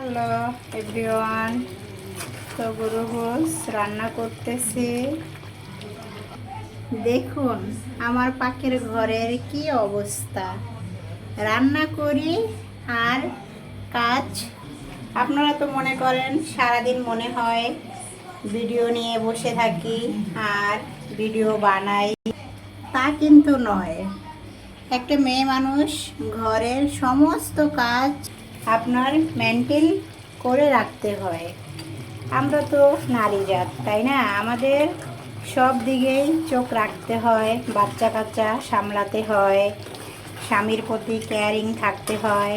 Hello everyone. তো গরুগোশ রান্না করতেছি। দেখুন আমার পাখির ঘরের কি অবস্থা। রান্না করি আর কাজ। আপনারা তো মনে করেন সারাদিন মনে হয় ভিডিও নিয়ে বসে থাকি আর ভিডিও বানাই, তা কিন্তু নয়। একটা মেয়ে মানুষ ঘরের সমস্ত কাজ আপনার মেনটেন করে রাখতে হয়। আমরা তো নারী জাত, তাই না? আমাদের সব দিকেই চোখ রাখতে হয়, বাচ্চা কাচ্চা সামলাতে হয়, স্বামীর প্রতি কেয়ারিং থাকতে হয়,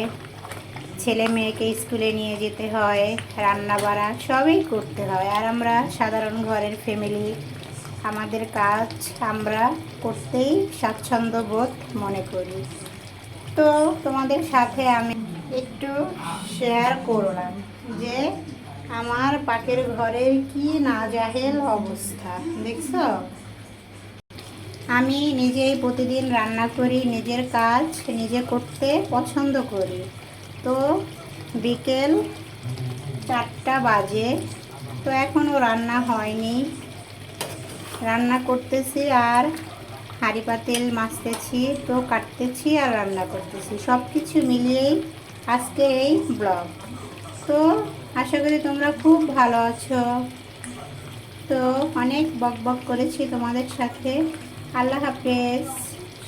ছেলে মেয়েকে স্কুলে নিয়ে যেতে হয়, রান্না বাড়া সবই করতে হয়। আর আমরা সাধারণ ঘরের ফ্যামিলি, আমাদের কাজ আমরা করতেই স্বাচ্ছন্দ্য বোধ মনে করি। তো তোমাদের সাথে আমি একটু শেয়ার করলাম যে আমার পাখির ঘরের কি নাজাহেল অবস্থা। দেখছো, আমি নিজেই প্রতিদিন রান্না করি, নিজের কাজ নিজে করতে পছন্দ করি। তো বিকেল 4টা বাজে, তো এখনও রান্না হয়নি। রান্না করতেছি আর হাঁড়ি পাতিল মাজতেছি, তো কাটতেছি আর রান্না করতেছি, সব কিছু মিলিয়েই আজকে এই ব্লগ। তো আশা করি তোমরা খুব ভালো আছো। তো অনেক বক বক করেছি তোমাদের সাথে। আল্লাহ হাফেজ,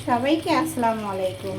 সবাইকে আসসালামু আলাইকুম।